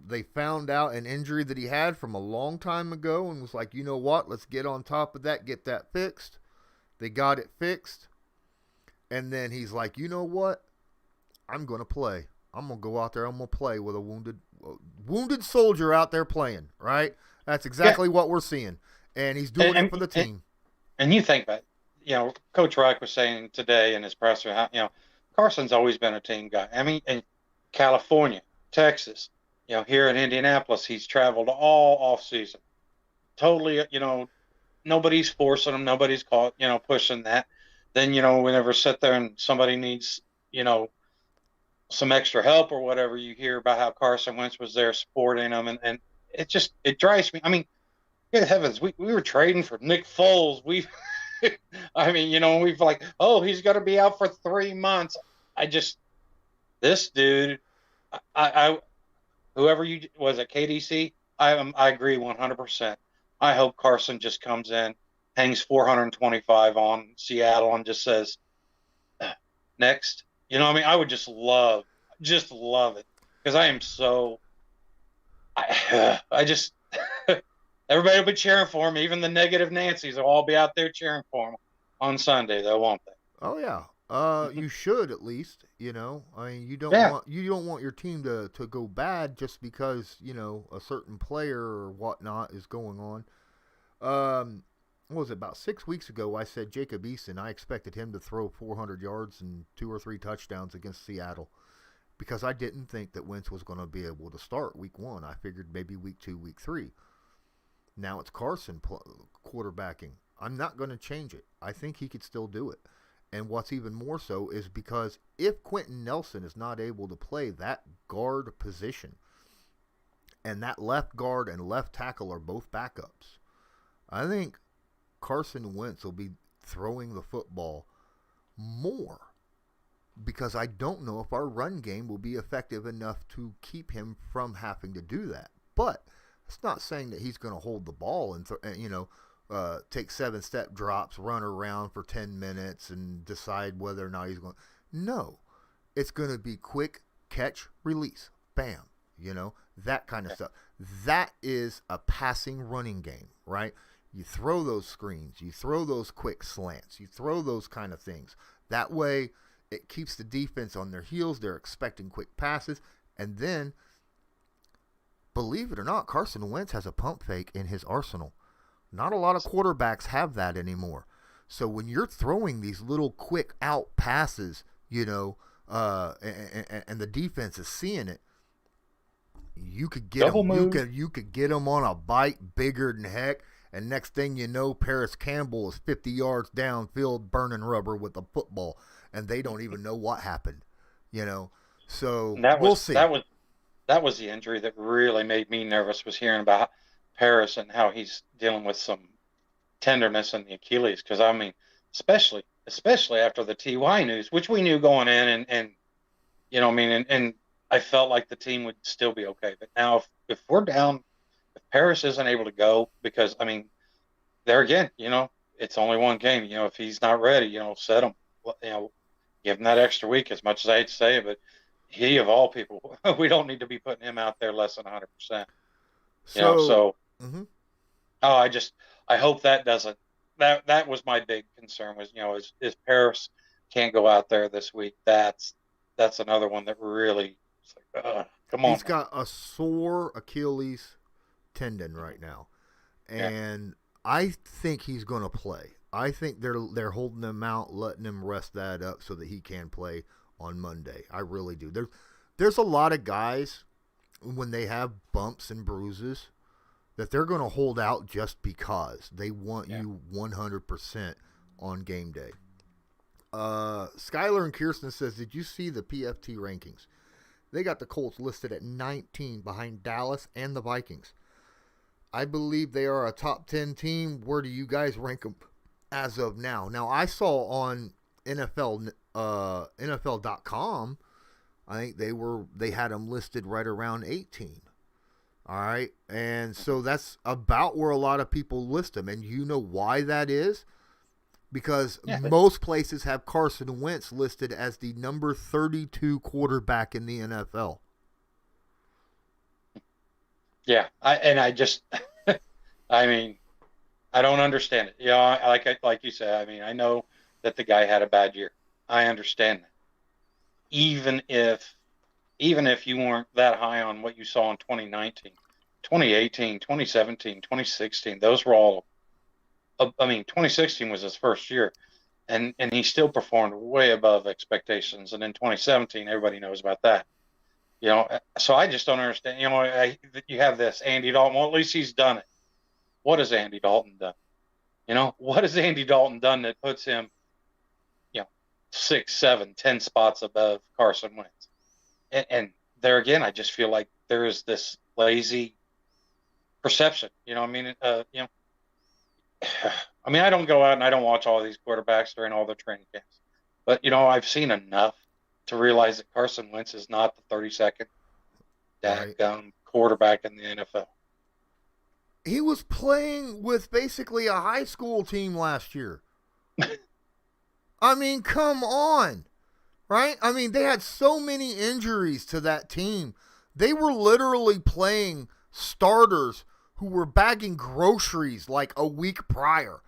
They found out an injury that he had from a long time ago and was like, you know what? Let's get on top of that, get that fixed. They got it fixed. And then he's like, you know what? I'm going to play. I'm going to go out there. I'm going to play with a wounded soldier out there playing, right? That's exactly what we're seeing. And he's doing it for the team. And you think about it, Coach Reich was saying today in his presser, how, Carson's always been a team guy. I mean, in California, Texas, here in Indianapolis, he's traveled all off season. Totally, nobody's forcing him. Nobody's caught, pushing that. Then, we never sit there and somebody needs, some extra help or whatever. You hear about how Carson Wentz was there supporting him. And it drives me. I mean, good heavens, we were trading for Nick Foles. We've like, oh, he's going to be out for 3 months. This dude, whoever you was at KDC, I agree 100%. I hope Carson just comes in, hangs 425 on Seattle and just says, next. I would just love it because I am so, everybody will be cheering for him. Even the negative Nancy's will all be out there cheering for him on Sunday, though, won't they? Oh yeah. You should at least, I mean, you don't want your team to go bad just because, a certain player or whatnot is going on. What was it, about 6 weeks ago, I said Jacob Eason, I expected him to throw 400 yards and 2 or 3 touchdowns against Seattle because I didn't think that Wentz was going to be able to start week 1. I figured maybe week 2, week 3. Now it's Carson quarterbacking. I'm not going to change it. I think he could still do it. And what's even more so is because if Quentin Nelson is not able to play that guard position, and that left guard and left tackle are both backups, I think Carson Wentz will be throwing the football more because I don't know if our run game will be effective enough to keep him from having to do that. But it's not saying that he's going to hold the ball and take 7-step drops, run around for 10 minutes and decide whether or not he's going. No, it's going to be quick catch, release, bam, that kind of stuff. That is a passing running game, right? You throw those screens, you throw those quick slants, you throw those kind of things. That way it keeps the defense on their heels. They're expecting quick passes. And then, believe it or not, Carson Wentz has a pump fake in his arsenal. Not a lot of quarterbacks have that anymore. So when you're throwing these little quick out passes, and the defense is seeing it, you could get them. You could get them on a bite bigger than heck. And next thing you know, Paris Campbell is 50 yards downfield burning rubber with a football, and they don't even know what happened. So we'll see. That was the injury that really made me nervous. Was hearing about Paris and how he's dealing with some tenderness in the Achilles. Because I mean, especially after the TY news, which we knew going in, and you know, I mean, and I felt like the team would still be okay. But now, if we're down, if Paris isn't able to go, because I mean, there again, you know, it's only one game. You know, if he's not ready, you know, set him. You know, give him that extra week. As much as I hate to say it, but he of all people, we don't need to be putting him out there less than 100%. You know, so mm-hmm. I hope that doesn't. That was my big concern was, you know, is Paris can't go out there this week. That's another one that really, like, come on. He's got a sore Achilles tendon right now, and I think he's going to play. I think they're holding him out, letting him rest that up so that he can play on Monday. I really do. There's a lot of guys when they have bumps and bruises that they're going to hold out just because they want you 100% on game day. Skylar and Kirsten says, did you see the PFT rankings? They got the Colts listed at 19 behind Dallas and the Vikings. I believe they are a top 10 team. Where do you guys rank them as of now? Now, I saw on NFL.com, I think they had them listed right around 18. All right, and so that's about where a lot of people list them. And you know why that is? Because most places have Carson Wentz listed as the number 32 quarterback in the NFL. Yeah, I just, I mean, I don't understand it. You know, like you said, I mean, I know that the guy had a bad year. I understand that. Even if you weren't that high on what you saw in 2019, 2018, 2017, 2016, those were all, I mean, 2016 was his first year, and he still performed way above expectations. And in 2017, everybody knows about that. You know, so I just don't understand. You know, you have this Andy Dalton. Well, at least he's done it. What has Andy Dalton done? You know, what has Andy Dalton done that puts him, you know, 6, 7, 10 spots above Carson Wentz? And there again, I just feel like there is this lazy perception. You know, I mean, you know, I mean, I don't go out and I don't watch all these quarterbacks during all the training camps, but you know, I've seen enough to realize that Carson Wentz is not the 32nd quarterback in the NFL. He was playing with basically a high school team last year. I mean, come on. Right? I mean, they had so many injuries to that team. They were literally playing starters who were bagging groceries like a week prior.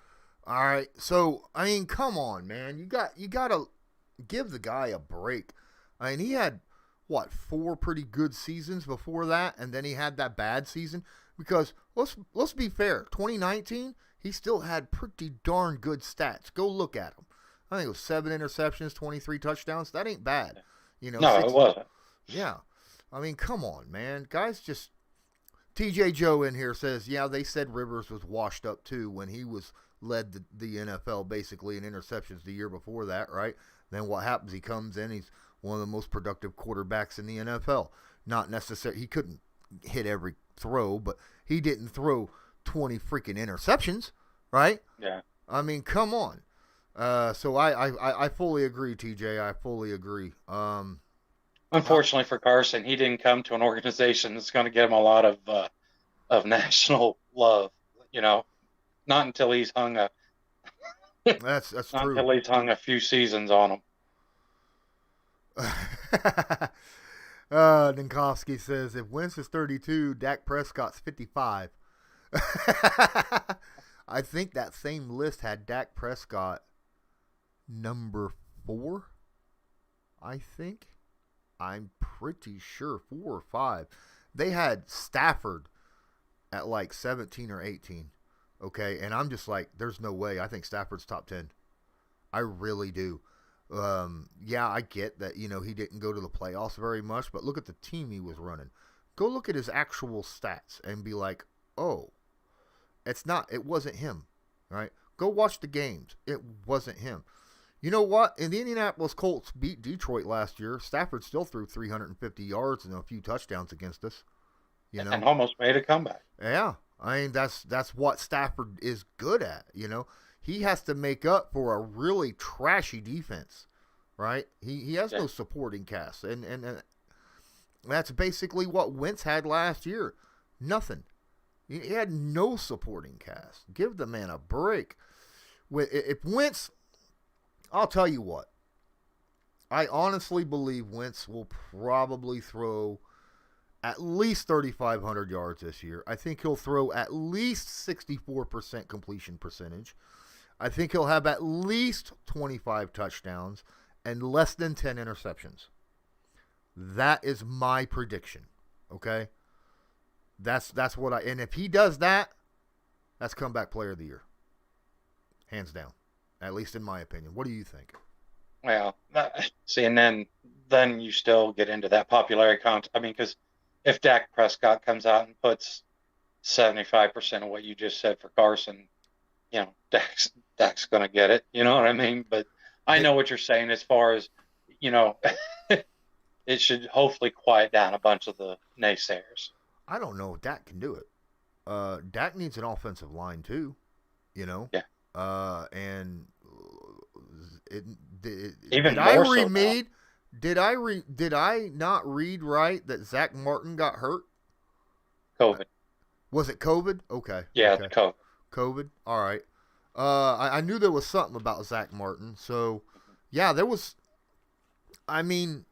All right. So, I mean, come on, man. You got to give the guy a break. I mean, he had 4 pretty good seasons before that, and then he had that bad season. Because let's be fair, 2019, he still had pretty darn good stats. Go look at him. I think it was 7 interceptions, 23 touchdowns. That ain't bad. You know, no, it wasn't. Yeah. I mean, come on, man. Guys just TJ Joe in here says, yeah, they said Rivers was washed up too when he led the NFL basically in interceptions the year before that, right? Then what happens? He comes in, he's one of the most productive quarterbacks in the NFL. Not necessarily, he couldn't hit every throw, but he didn't throw 20 freaking interceptions, right? Yeah. I mean, come on. So I fully agree, TJ. I fully agree. Unfortunately for Carson, he didn't come to an organization that's going to get him a lot of national love. You know, not until he's hung a that's not true. until he's hung a few seasons on him. Dinkowski says if Wentz is 32, Dak Prescott's 55. I think that same list had Dak Prescott number 4. I think. I'm pretty sure 4 or 5. They had Stafford at like 17 or 18. Okay, and I'm just like, there's no way. I think Stafford's top 10. I really do. Yeah, I get that, you know, he didn't go to the playoffs very much, but look at the team he was running. Go look at his actual stats and be like, oh, it wasn't him, right? Go watch the games. It wasn't him. You know what? And the Indianapolis Colts beat Detroit last year. Stafford still threw 350 yards and a few touchdowns against us. You know, and almost made a comeback. Yeah. I mean, that's what Stafford is good at, you know. He has to make up for a really trashy defense, right? He has no supporting cast, and that's basically what Wentz had last year. Nothing. He had no supporting cast. Give the man a break. If Wentz, I'll tell you what. I honestly believe Wentz will probably throw at least 3,500 yards this year. I think he'll throw at least 64% completion percentage. I think he'll have at least 25 touchdowns and less than 10 interceptions. That is my prediction. Okay? That's what and if he does that, that's comeback player of the year. Hands down. At least in my opinion. What do you think? Well, see, and then you still get into that popularity count. I mean, because if Dak Prescott comes out and puts 75% of what you just said for Carson, you know, Dak's going to get it. You know what I mean? But I know what you're saying as far as, you know, it should hopefully quiet down a bunch of the naysayers. I don't know if Dak can do it. Dak needs an offensive line too, you know? Yeah. And Even did I more read so Mead? Did I not read right that Zach Martin got hurt? COVID. Was it COVID? Okay. Yeah, okay. the COVID. COVID. All right. I knew there was something about Zach Martin. So, yeah, there was. I mean,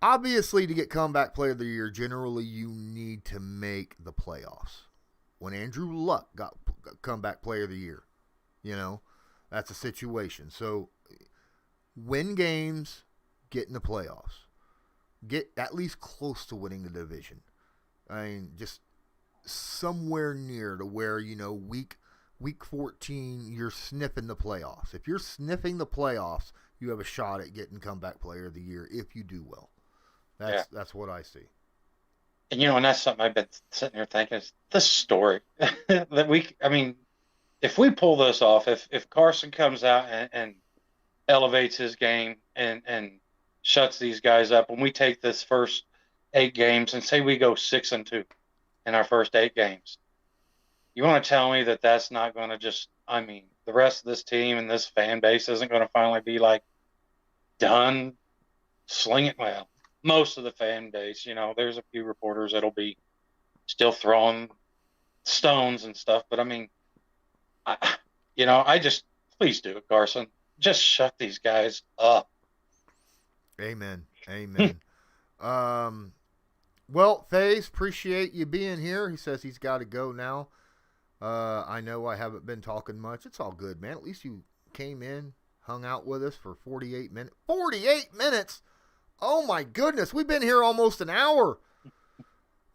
obviously, to get comeback player of the year, generally you need to make the playoffs. When Andrew Luck got comeback player of the year, you know, that's a situation. So, win games, get in the playoffs, get at least close to winning the division. I mean, just somewhere near to where, you know, week 14, you're sniffing the playoffs. If you're sniffing the playoffs, you have a shot at getting comeback player of the year if you do well. That's what I see. And, you know, and that's something I've been sitting here thinking is this story that I mean, if we pull this off, if Carson comes out and elevates his game and shuts these guys up, when we take this first 8 games and say we go 6-2 in our first 8 games, you want to tell me that that's not going to just, I mean, the rest of this team and this fan base isn't going to finally be like done slinging? Well, most of the fan base, you know, there's a few reporters that'll be still throwing stones and stuff, but I mean, I just, please do it, Carson. Just shut these guys up. Amen. Well, FaZe, appreciate you being here. He says he's got to go now. I know I haven't been talking much. It's all good, man. At least you came in, hung out with us for 48 minutes. 48 minutes? Oh, my goodness. We've been here almost an hour.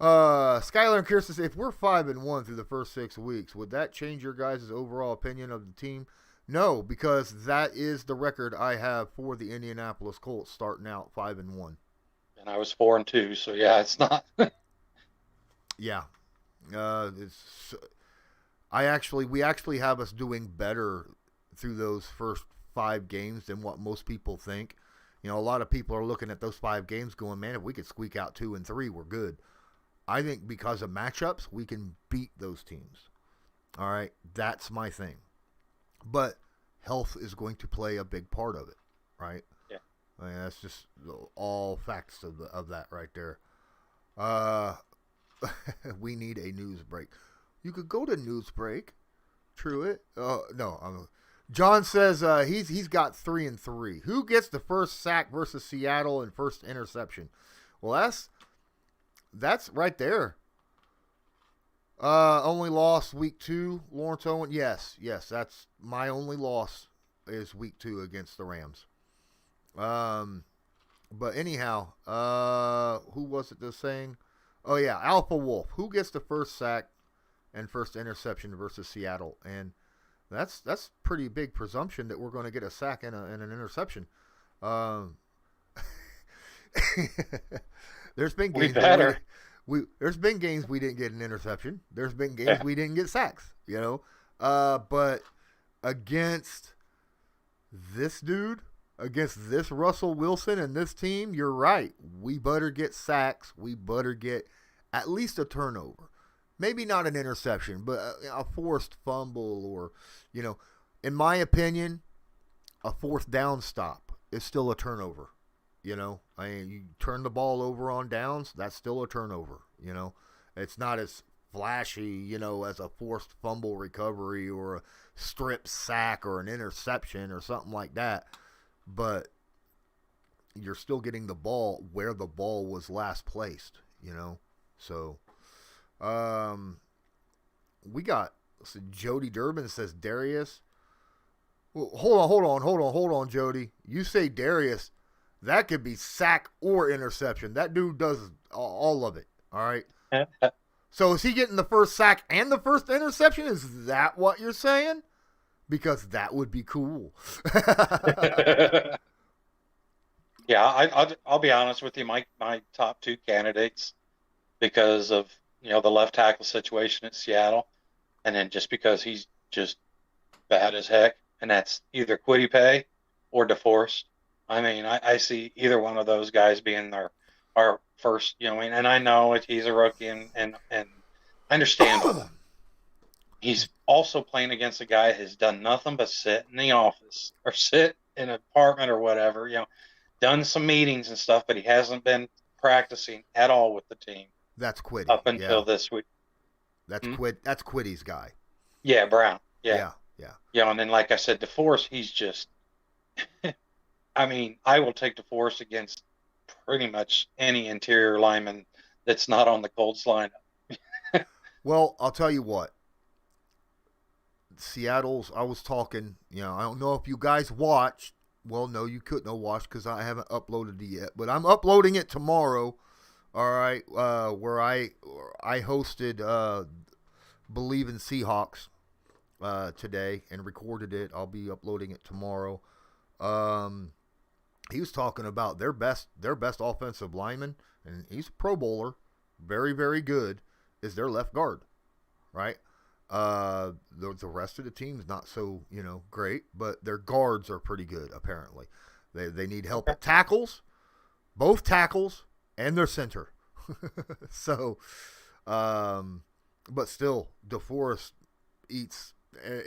Skylar and Kirsten say, if we're 5-1 through the first 6 weeks, would that change your guys' overall opinion of the team? No, because that is the record I have for the Indianapolis Colts starting out 5-1. And I was 4-2, so yeah, it's not. Yeah. We actually have us doing better through those first 5 games than what most people think. You know, a lot of people are looking at those 5 games going, man, if we could squeak out 2 and 3, we're good. I think because of matchups, we can beat those teams. All right, that's my thing. But health is going to play a big part of it, right? Yeah. I mean, that's just all facts of that right there. We need a news break. You could go to news break. Truett. No. John says he's got 3-3. Who gets the first sack versus Seattle and first interception? Well, that's right there. Only loss week 2, Lawrence Owen. Yes, that's my only loss is week 2 against the Rams. But anyhow, who was it that's saying? Oh yeah, Alpha Wolf. Who gets the first sack and first interception versus Seattle? And that's pretty big presumption that we're going to get a sack and an interception. There's been games there's been games we didn't get an interception. There's been games we didn't get sacks, you know. But against this dude, against this Russell Wilson and this team, you're right. We better get sacks. We better get at least a turnover. maybe not an interception, but a forced fumble or, in my opinion, a fourth down stop is still a turnover. You turn the ball over on downs, that's still a turnover. It's not as flashy, as a forced fumble recovery or a strip sack or an interception or something like that. But you're still getting the ball where the ball was last placed, So, we got Jody Durbin says Darius. Well, hold on, Jody. You say Darius, that could be sack or interception. That dude does all of it. All right. So is he getting the first sack and the first interception? Is that what you're saying? Because that would be cool. Yeah, I'll be honest with you. My top two candidates, because of the left tackle situation at Seattle, and then just because he's just bad as heck, and that's either Quiddy Pay or DeForest. I mean, I see either one of those guys being our first. And I know he's a rookie, and I understand. He's also playing against a guy who's done nothing but sit in the office or sit in an apartment or whatever. Done some meetings and stuff, but he hasn't been practicing at all with the team. That's Quiddy. Up until this week. That's That's Quiddy's guy. Yeah, Brown. Yeah. Yeah. And then, like I said, DeForest, he's just I mean, I will take DeForest against pretty much any interior lineman that's not on the Colts lineup. Well, I'll tell you what. Seattle's, I was talking, I don't know if you guys watched. Well, no, you couldn't have watched because I haven't uploaded it yet. But I'm uploading it tomorrow, all right, where I hosted Believe in Seahawks today and recorded it. I'll be uploading it tomorrow. He was talking about their best offensive lineman, and he's a Pro Bowler, very, very good, is their left guard, right? The rest of the team is not so, great, but their guards are pretty good, apparently. They need help at tackles, both tackles, and their center. So, but still, DeForest eats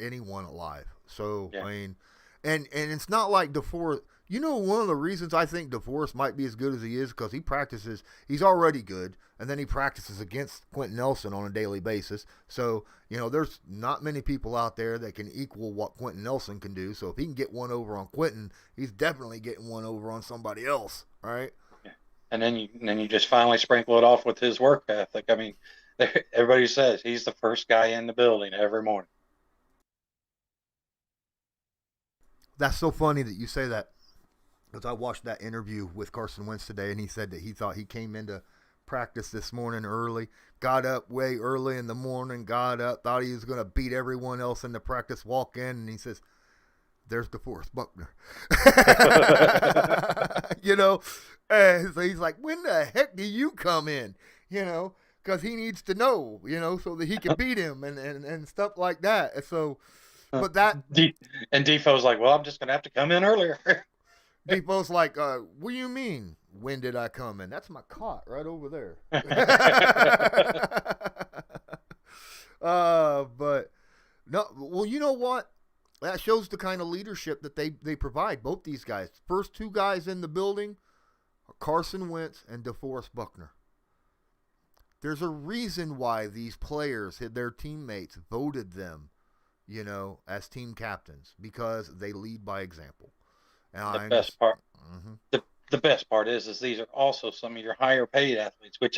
anyone alive. So, yeah. I mean, and it's not like DeForest. One of the reasons I think DeForest might be as good as he is because he practices. He's already good, and then he practices against Quentin Nelson on a daily basis. So, there's not many people out there that can equal what Quentin Nelson can do. So if he can get one over on Quentin, he's definitely getting one over on somebody else, right? Yeah. And then you just finally sprinkle it off with his work ethic. I mean, everybody says he's the first guy in the building every morning. That's so funny that you say that. Because I watched that interview with Carson Wentz today, and he said that he thought he came into practice this morning early, got up way early in the morning, thought he was going to beat everyone else in the practice, walk in, and he says, there's DeForest Buckner. And so he's like, when the heck do you come in? Because he needs to know, so that he can beat him and stuff like that. And so, but that. And Defoe's like, well, I'm just going to have to come in earlier. Defoe's like, what do you mean, when did I come in? That's my cot right over there. But, no, well, you know what? That shows the kind of leadership that they provide, both these guys. First two guys in the building are Carson Wentz and DeForest Buckner. There's a reason why these players, their teammates, voted them, as team captains, because they lead by example. The best part, the best part is these are also some of your higher paid athletes, which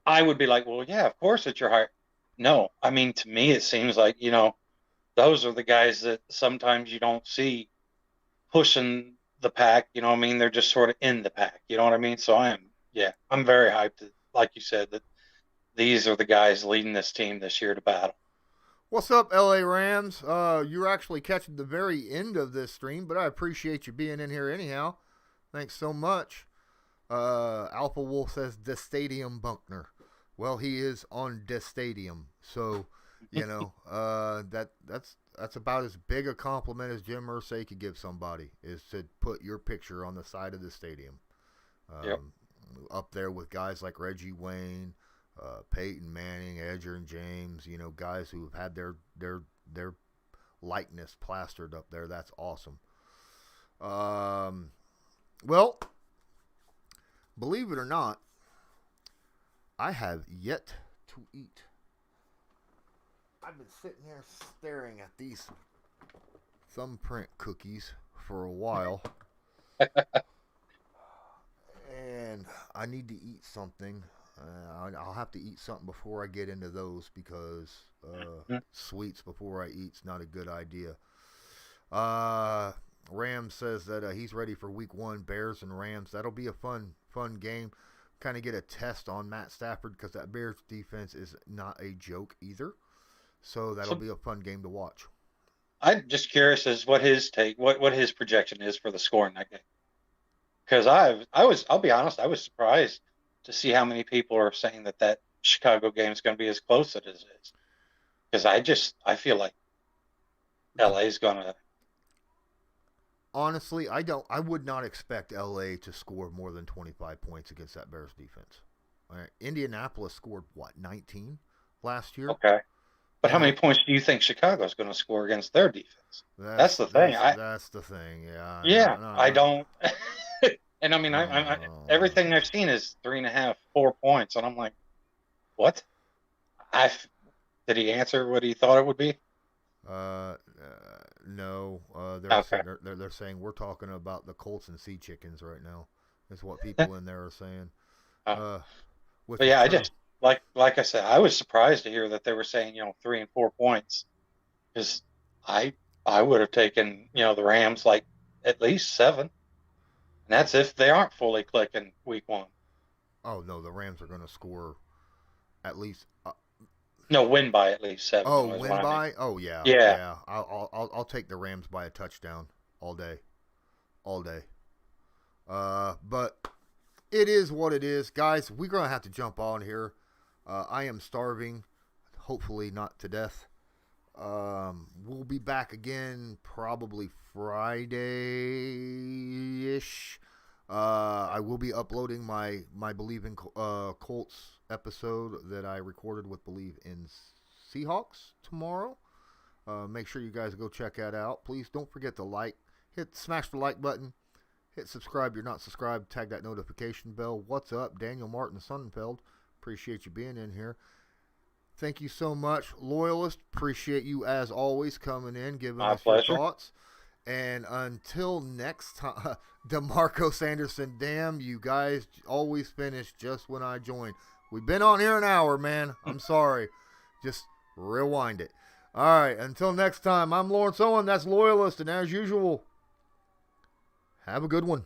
I would be like, well, yeah, of course it's your higher. No, I mean, to me, it seems like, those are the guys that sometimes you don't see pushing the pack. They're just sort of in the pack. You know what I mean? So I'm very hyped that, like you said, that these are the guys leading this team this year to battle. What's up, LA Rams? You're actually catching the very end of this stream, but I appreciate you being in here anyhow. Thanks so much. Alpha Wolf says, the stadium Buckner. Well, he is on the stadium, so, that's about as big a compliment as Jim Irsay could give somebody, is to put your picture on the side of the stadium. Yep. Up there with guys like Reggie Wayne, Peyton Manning, Edgerrin James, guys who have had their likeness plastered up there. That's awesome. Well, believe it or not, I have yet to eat. I've been sitting here staring at these thumbprint cookies for a while. And I need to eat something. I'll have to eat something before I get into those because sweets before I eat's not a good idea. Ram says that he's ready for week 1, Bears and Rams. That'll be a fun game. Kind of get a test on Matt Stafford because that Bears defense is not a joke either. So that'll be a fun game to watch. I'm just curious as what his take, what his projection is for the score in that game. Because I'll be honest, I was surprised to see how many people are saying that Chicago game is going to be as close as it is. Because I feel like LA is going to. Honestly, I would not expect LA to score more than 25 points against that Bears defense. All right. Indianapolis scored 19 last year? Okay. But how many points do you think Chicago is going to score against their defense? That's the thing. That's the thing. Yeah. Yeah. No. I don't. And I mean, I everything I've seen is 3.5, 4 points, and I'm like, what? Did he answer what he thought it would be? No. They're saying we're talking about the Colts and Sea Chickens right now. That's what people in there are saying. But yeah, I just like I said, I was surprised to hear that they were saying 3 and 4 points, because I would have taken the Rams like at least 7, and that's if they aren't fully clicking week 1. Oh no, the Rams are going to score at least. No, win by at least 7. Oh, win by? I mean. Oh yeah. I'll take the Rams by a touchdown all day. But it is what it is, guys. We're gonna have to jump on here. I am starving, hopefully not to death. We'll be back again probably Friday-ish. I will be uploading my Believe in Colts episode that I recorded with Believe in Seahawks tomorrow. Make sure you guys go check that out. Please don't forget to smash the like button. Hit subscribe if you're not subscribed. Tag that notification bell. What's up? Daniel Martin Sonnenfeld. Appreciate you being in here. Thank you so much, Loyalist. Appreciate you as always coming in, giving us your thoughts. And until next time, DeMarco Anderson, damn, you guys always finish just when I join. We've been on here an hour, man. I'm sorry. Just rewind it. All right, until next time, I'm Lawrence Owen. That's Loyalist. And as usual, have a good one.